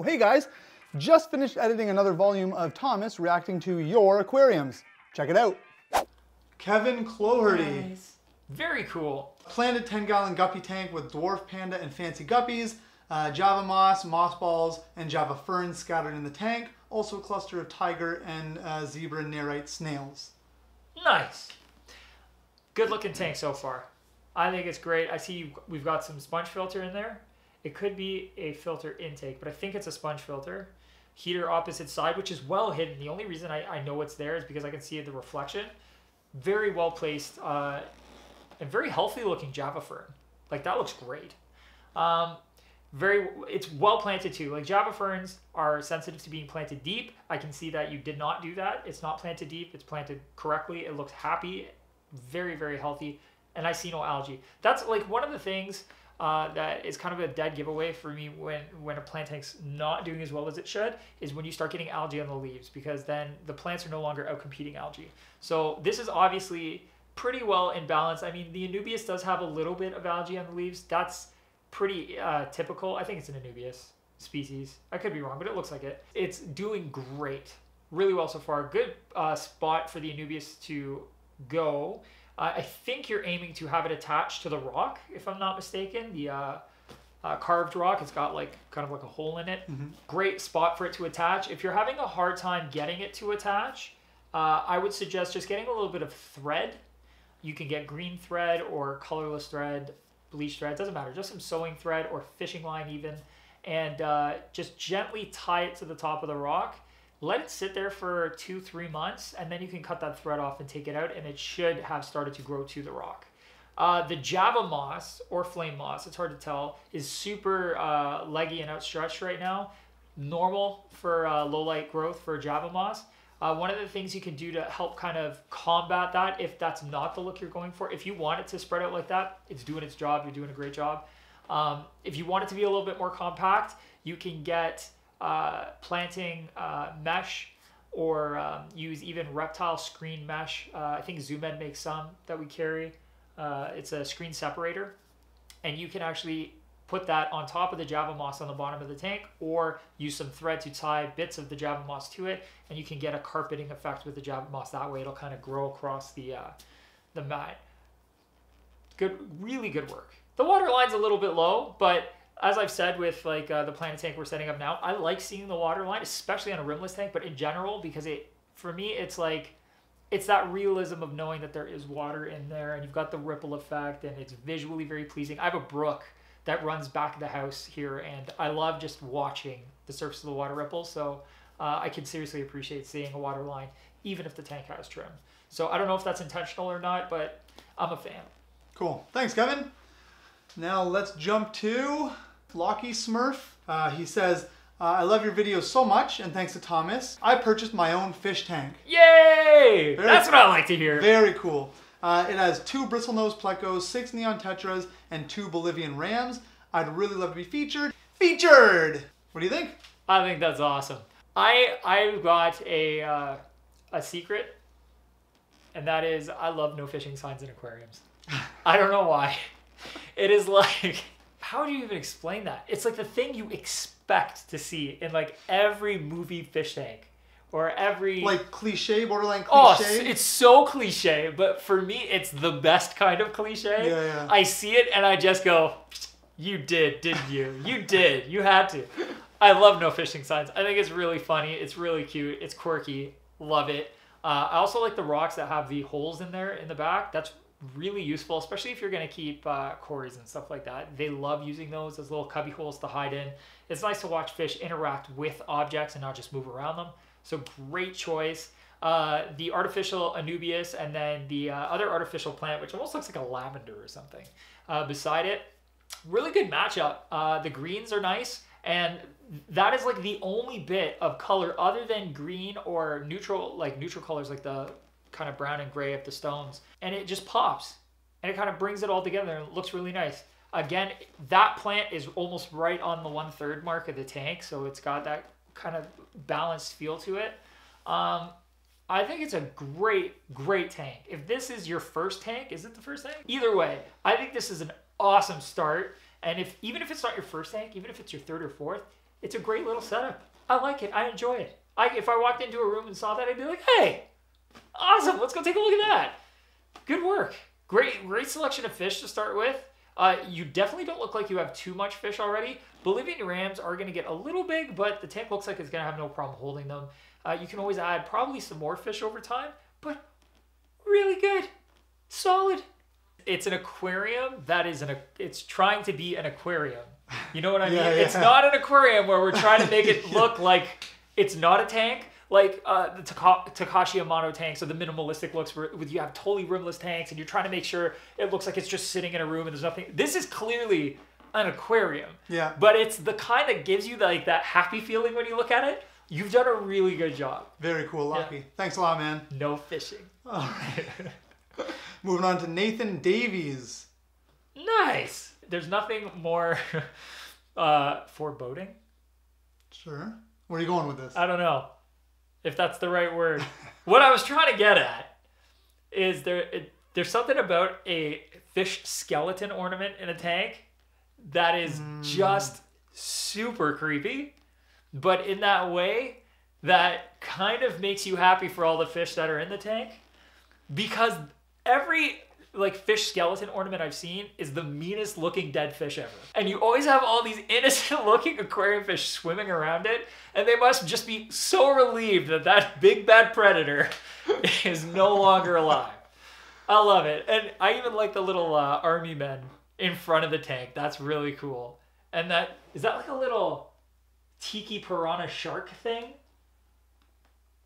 hey guys, just finished editing another volume of Thomas reacting to your aquariums. Check it out. Kevin Cloherty. Nice. Very cool. Planted 10-gallon guppy tank with dwarf panda and fancy guppies, Java moss, moss balls, and Java ferns scattered in the tank. Also a cluster of tiger and zebra nerite snails. Nice. Good looking tank so far. I think it's great. I see we've got some sponge filter in there. It could be a filter intake, but I think it's a sponge filter. Heater opposite side, which is well hidden. The only reason I know it's there is because I can see the reflection. Very well placed and very healthy looking Java fern. Like that looks great. It's well planted too. Like Java ferns are sensitive to being planted deep. I can see that you did not do that. It's not planted deep. It's planted correctly. It looks happy, very, very healthy. And I see no algae. That's like one of the things that is kind of a dead giveaway for me when a plant tank's not doing as well as it should, is when you start getting algae on the leaves, because then the plants are no longer out competing algae. So this is obviously pretty well in balance. I mean, the Anubias does have a little bit of algae on the leaves. That's pretty typical. I think it's an Anubias species. I could be wrong, but it looks like it. It's doing great. Really well so far. Good spot for the Anubias to go. I think you're aiming to have it attached to the rock, if I'm not mistaken. The carved rock, it's got like kind of like a hole in it. Mm-hmm. Great spot for it to attach. If you're having a hard time getting it to attach, I would suggest just getting a little bit of thread. You can get green thread or colorless thread, bleach thread, doesn't matter. Just some sewing thread or fishing line even. And just gently tie it to the top of the rock. Let it sit there for 2-3 months, and then you can cut that thread off and take it out, and it should have started to grow to the rock. The Java moss, or flame moss, it's hard to tell, is super leggy and outstretched right now. Normal for low light growth for Java moss. One of the things you can do to help kind of combat that, if that's not the look you're going for, if you want it to spread out like that, it's doing its job, you're doing a great job. If you want it to be a little bit more compact, you can get planting mesh, or use even reptile screen mesh. I think ZoomEd makes some that we carry. It's a screen separator, and you can actually put that on top of the Java moss on the bottom of the tank, or use some thread to tie bits of the Java moss to it, and you can get a carpeting effect with the Java moss. That way it'll kind of grow across the mat. Good, really good work. The water line's a little bit low, but as I've said with like the planted tank we're setting up now, I like seeing the water line, especially on a rimless tank, but in general, because for me, it's like, it's that realism of knowing that there is water in there, and you've got the ripple effect, and it's visually very pleasing. I have a brook that runs back of the house here, and I love just watching the surface of the water ripple. So I can seriously appreciate seeing a water line, even if the tank has trim. So I don't know if that's intentional or not, but I'm a fan. Cool. Thanks, Kevin. Now let's jump to Lochie Smurf. He says, I love your videos so much, and thanks to Thomas, I purchased my own fish tank. Yay! That's what I like to hear. Very cool. It has 2 bristlenose plecos, 6 neon tetras, and 2 Bolivian rams. I'd really love to be featured. Featured! What do you think? I think that's awesome. I've got a secret, and that is I love no fishing signs in aquariums. I don't know why. It is like, how do you even explain that? It's like the thing you expect to see in like every movie fish tank, or every... Like cliche, borderline cliche? Oh, it's so cliche, but for me, it's the best kind of cliche. Yeah. I see it and I just go, you did, didn't you? You did, you had to. I love no fishing signs. I think it's really funny. It's really cute. It's quirky. Love it. I also like the rocks that have the holes in there in the back. That's really useful, especially if you're going to keep cories and stuff like that. They love using those as little cubby holes to hide in. It's nice to watch fish interact with objects and not just move around them. So great choice. The artificial Anubias, and then the other artificial plant, which almost looks like a lavender or something, beside it. Really good matchup. The greens are nice, and that is like the only bit of color other than green or neutral, like neutral colors like the kind of brown and gray of the stones, and it just pops, and it kind of brings it all together, and it looks really nice. Again, that plant is almost right on the 1/3 mark of the tank, so it's got that kind of balanced feel to it. I think it's a great tank. If this is your first tank, is it the first tank? Either way, I think this is an awesome start. And even if it's not your first tank, even if it's your 3rd or 4th, It's a great little setup. I like it. I enjoy it. If I walked into a room and saw that, I'd be like, hey, awesome. Let's go take a look at that. Good work. Great selection of fish to start with. You definitely don't look like you have too much fish already. Bolivian rams are going to get a little big, but the tank looks like it's going to have no problem holding them. You can always add probably some more fish over time, but really good. Solid. It's an aquarium that is it's trying to be an aquarium. You know what I mean? Yeah. It's not an aquarium where we're trying to make it look like it's not a tank. Like the Takashi Amano tanks or the minimalistic looks where you have totally rimless tanks and you're trying to make sure it looks like it's just sitting in a room and there's nothing. This is clearly an aquarium. Yeah. But it's the kind that gives you like that happy feeling when you look at it. You've done a really good job. Very cool, Lochie. Yeah. Thanks a lot, man. No fishing. All right. Moving on to Nathan Davies. Nice. There's nothing more foreboding. Sure. Where are you going with this? I don't know if that's the right word. What I was trying to get at is there's something about a fish skeleton ornament in a tank that is just super creepy, but in that way that kind of makes you happy for all the fish that are in the tank, because every like fish skeleton ornament I've seen is the meanest looking dead fish ever. And you always have all these innocent looking aquarium fish swimming around it, and they must just be so relieved that that big bad predator is no longer alive. I love it. And I even like the little army men in front of the tank. That's really cool. And is that like a little tiki piranha shark thing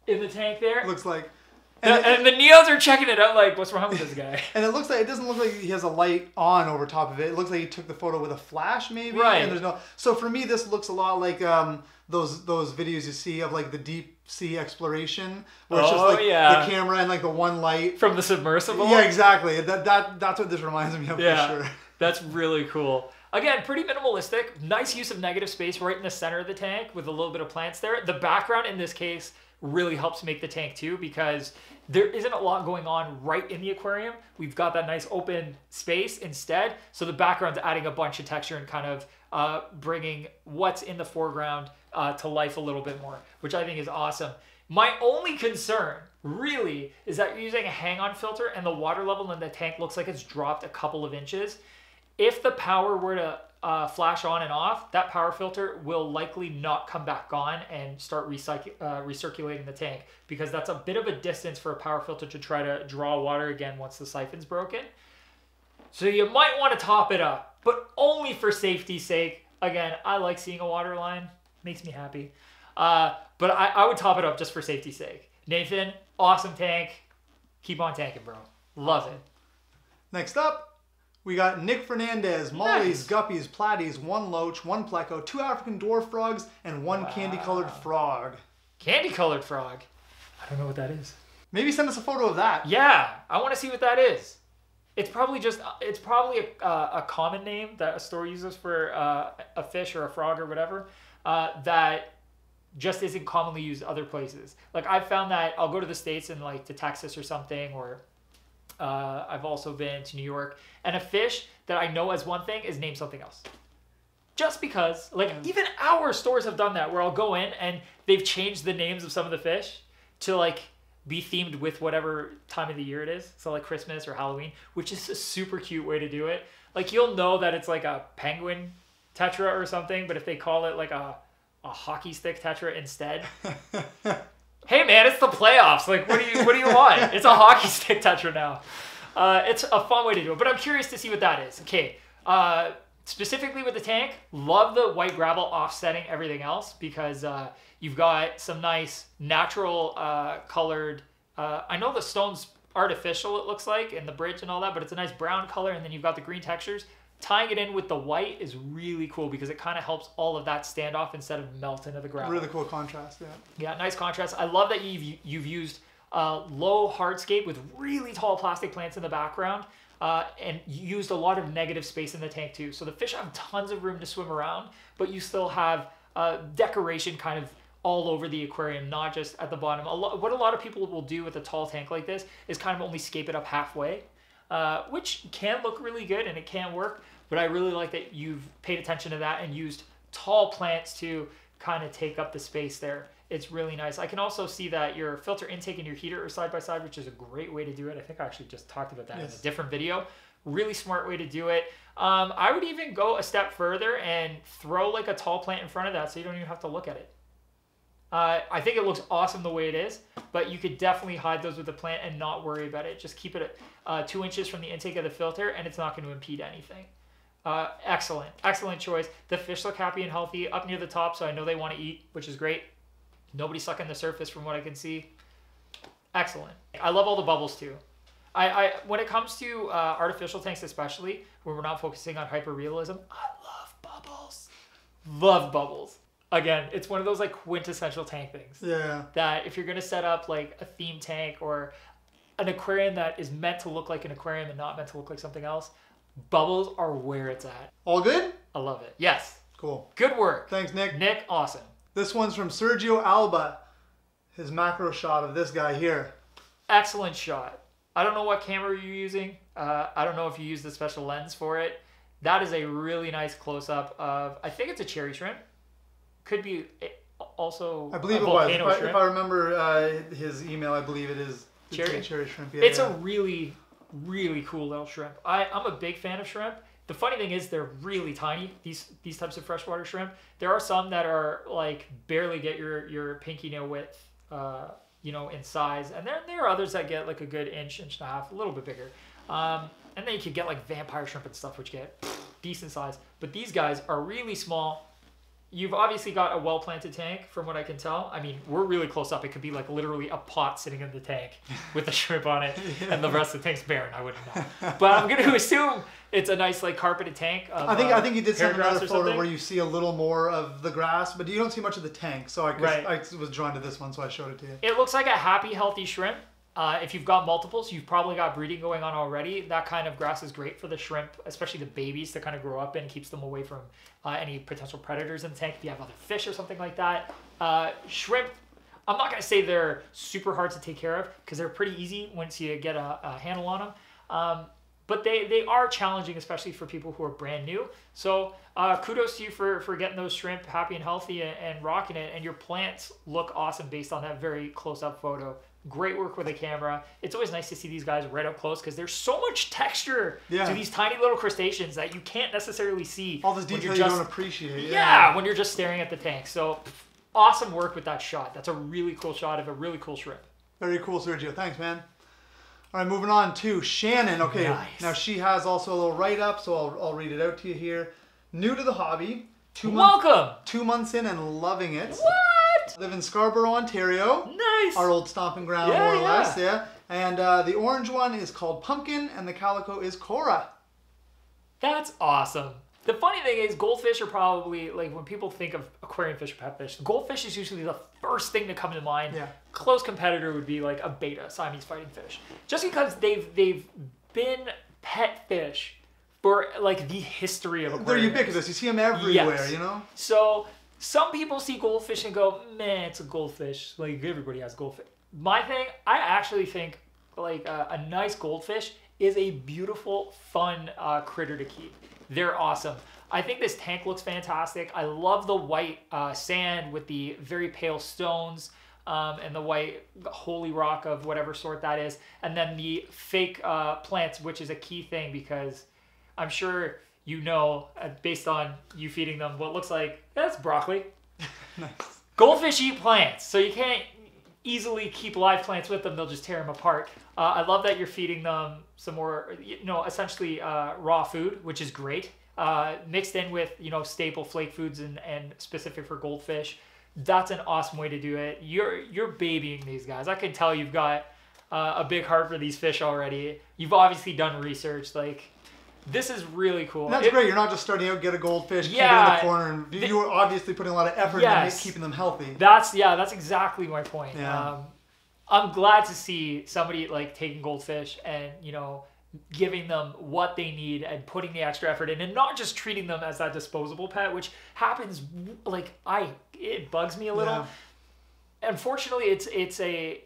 in the tank there? Looks like. And the Neos are checking it out like, what's wrong with this guy? And it doesn't look like he has a light on over top of it. It looks like he took the photo with a flash maybe. Right. And there's no. So for me, this looks a lot like those videos you see of like the deep sea exploration, where it's just like the camera and like the one light from the submersible. Yeah, exactly. That's what this reminds me of for sure. That's really cool. Again, pretty minimalistic. Nice use of negative space right in the center of the tank with a little bit of plants there. The background in this case really helps make the tank too, because there isn't a lot going on right in the aquarium. We've got that nice open space instead. So the background's adding a bunch of texture and kind of bringing what's in the foreground to life a little bit more, which I think is awesome. My only concern really is that you're using a hang-on filter and the water level in the tank looks like it's dropped a couple of inches. If the power were to flash on and off, that power filter will likely not come back on and start recirculating the tank, because that's a bit of a distance for a power filter to try to draw water again once the siphon's broken. So you might want to top it up, but only for safety's sake. Again, I like seeing a water line. Makes me happy. But I would top it up just for safety's sake. Nathan, awesome tank. Keep on tanking, bro. Love it. Next up, we got Nick Fernandez, mollies, guppies, platies, 1 loach, 1 pleco, 2 African dwarf frogs, and 1 candy-colored frog. Candy-colored frog? I don't know what that is. Maybe send us a photo of that. Yeah, I want to see what that is. It's probably a common name that a store uses for a fish or a frog or whatever that just isn't commonly used other places. Like I've found that I'll go to the States and like to Texas or something, or I've also been to New York, and a fish that I know as one thing is named something else. Just because, like even our stores have done that, where I'll go in and they've changed the names of some of the fish to like be themed with whatever time of the year it is. So like Christmas or Halloween, which is a super cute way to do it. Like you'll know that it's like a penguin tetra or something, but if they call it like a hockey stick tetra instead, hey man, it's the playoffs. Like what do you want? It's a hockey stick tetra now. It's a fun way to do it, but I'm curious to see what that is. Okay, specifically with the tank, love the white gravel offsetting everything else, because you've got some nice natural colored, I know the stone's artificial, it looks like, in the bridge and all that, but it's a nice brown color, and then you've got the green textures. Tying it in with the white is really cool because it kind of helps all of that stand off instead of melt into the gravel. Really cool contrast, yeah. Yeah, nice contrast. I love that you've used low hardscape with really tall plastic plants in the background, and you used a lot of negative space in the tank too. So the fish have tons of room to swim around, but you still have decoration kind of all over the aquarium, not just at the bottom. What a lot of people will do with a tall tank like this is kind of only scape it up halfway, which can look really good and it can work, but I really like that you've paid attention to that and used tall plants to kind of take up the space there. It's really nice. I can also see that your filter intake and your heater are side by side, which is a great way to do it. I think I actually just talked about that in a different video. Really smart way to do it. I would even go a step further and throw like a tall plant in front of that so you don't even have to look at it. I think it looks awesome the way it is, but you could definitely hide those with the plant and not worry about it. Just keep it at 2 inches from the intake of the filter and it's not going to impede anything. Excellent choice. The fish look happy and healthy up near the top, so I know they want to eat, which is great. Nobody's sucking the surface from what I can see. Excellent. I love all the bubbles too. When it comes to artificial tanks especially, where we're not focusing on hyper-realism, I love bubbles. Love bubbles. Again, it's one of those like quintessential tank things. Yeah. That if you're going to set up like a theme tank or an aquarium that is meant to look like an aquarium and not meant to look like something else, bubbles are where it's at. All good? I love it. Yes. Cool. Good work. Thanks, Nick. Nick, awesome. This one's from Sergio Alba. His macro shot of this guy here. Excellent shot. I don't know what camera you're using. I don't know if you use the special lens for it. That is a really nice close-up of, I think it's a cherry shrimp. Could be also I believe a it was. volcano If I remember his email, I believe it is cherry shrimp. Yeah, it's a really, really cool little shrimp. I'm a big fan of shrimp. The funny thing is they're really tiny, these types of freshwater shrimp. There are some that are like barely get your pinky nail width, in size. And there are others that get like a good inch and a half, a little bit bigger. And then you could get like vampire shrimp and stuff, which get decent size. But these guys are really small. You've obviously got a well-planted tank from what I can tell. I mean, we're really close up. It could be like literally a pot sitting in the tank with the shrimp on it and the rest of the tank's barren. I wouldn't know. But I'm going to assume it's a nice like carpeted tank. Of, I think you did send another photo something where you see a little more of the grass, but you don't see much of the tank. So I was drawn to this one, so I showed it to you. It looks like a happy, healthy shrimp. If you've got multiples, you've probably got breeding going on already. That kind of grass is great for the shrimp, especially the babies, to kind of grow up in. Keeps them away from any potential predators in the tank if you have other fish or something like that. Shrimp, I'm not going to say they're super hard to take care of because they're pretty easy once you get a handle on them. But they are challenging, especially for people who are brand new. So kudos to you for getting those shrimp happy and healthy and rocking it. And your plants look awesome based on that very close-up photo. Great work with the camera. It's always nice to see these guys right up close because there's so much texture to these tiny little crustaceans that you can't necessarily see. All this detail you don't appreciate. Yeah, when you're just staring at the tank. So awesome work with that shot. That's a really cool shot of a really cool shrimp. Very cool, Sergio. Thanks, man. All right, moving on to Shannon. Okay, nice. Now she has also a little write-up, so I'll read it out to you here. New to the hobby. Welcome. 2 months in and loving it. What? Live in Scarborough, Ontario. Nice. Our old stomping ground, more or less. Yeah. And the orange one is called Pumpkin, and the calico is Cora. That's awesome. The funny thing is, goldfish are probably, like, when people think of aquarium fish or pet fish, goldfish is usually the first thing to come to mind. Yeah. Close competitor would be like a betta, Siamese fighting fish. Just because they've been pet fish for like the history of aquarium. They're ubiquitous. You see them everywhere, you know? So some people see goldfish and go, man, it's a goldfish. Like, everybody has goldfish. My thing, I actually think like a nice goldfish is a beautiful, fun critter to keep. They're awesome. I think this tank looks fantastic. I love the white sand with the very pale stones and the white holy rock of whatever sort that is. And then the fake plants, which is a key thing because I'm sure you know, based on you feeding them, what looks like, that's broccoli. Nice. Goldfish eat plants, so you can't easily keep live plants with them. They'll just tear them apart. I love that you're feeding them some more, essentially raw food, which is great. Mixed in with, staple flake foods and specific for goldfish. That's an awesome way to do it. You're babying these guys. I can tell you've got a big heart for these fish already. You've obviously done research. Like, this is really cool. And that's great. You're not just starting out, get a goldfish, keep it in the corner, and you were obviously putting a lot of effort into keeping them healthy. That's exactly my point. Yeah. I'm glad to see somebody like taking goldfish and, giving them what they need and putting the extra effort in and not just treating them as that disposable pet, which happens, like, it bugs me a little. Yeah. Unfortunately, it's a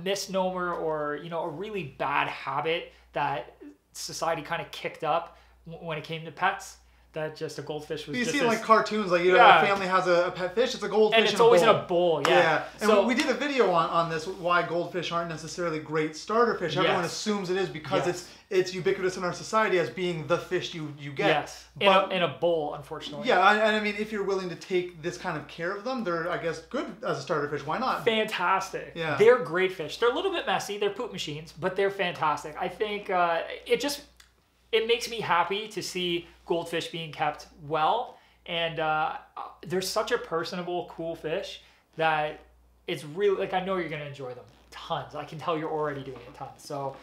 misnomer or, a really bad habit that society kind of kicked up when it came to pets. that just a goldfish was you just see in like cartoons, like, you know, a family has a pet fish, it's a goldfish and it's always in a bowl. Yeah. And so, we did a video on this, why goldfish aren't necessarily great starter fish. Everyone assumes it is because it's ubiquitous in our society as being the fish you get. Yes, but, in a bowl, unfortunately. Yeah, and I mean, if you're willing to take this kind of care of them, they're, I guess, good as a starter fish. Why not? Fantastic. Yeah. They're great fish. They're a little bit messy. They're poop machines, but they're fantastic. I think it makes me happy to see goldfish being kept well, and they're such a personable, cool fish that it's really, like, I know you're going to enjoy them tons. I can tell you're already doing it tons. So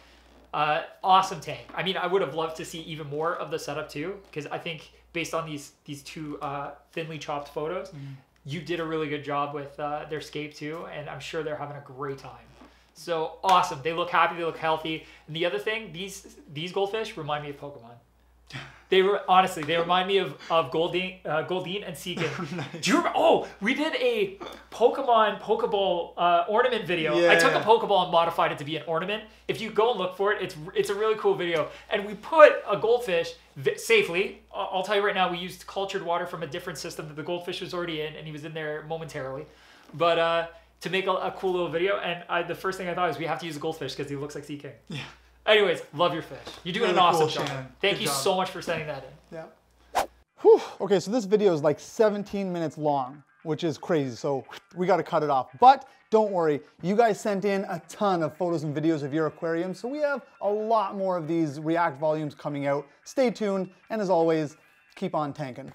awesome tank. I mean, I would have loved to see even more of the setup too, because I think based on these two thinly chopped photos, you did a really good job with their scape too, and I'm sure they're having a great time. So awesome. They look happy. They look healthy. And the other thing, these goldfish remind me of Pokemon. They remind me of Goldeen and Seeking. Nice. Do you remember? Oh, we did a Pokemon Pokeball ornament video. Yeah. I took a Pokeball and modified it to be an ornament. If you go and look for it, it's a really cool video. And we put a goldfish safely. I'll tell you right now, we used cultured water from a different system that the goldfish was already in, and he was in there momentarily. But to make a cool little video, and the first thing I thought is we have to use a goldfish because he looks like Seeking. Yeah. Anyways, love your fish. You're doing an awesome job. Thank you so much for sending that in. Yeah. Whew. Okay, so this video is like 17 minutes long, which is crazy. So we got to cut it off. But don't worry, you guys sent in a ton of photos and videos of your aquarium. So we have a lot more of these React volumes coming out. Stay tuned. And as always, keep on tanking.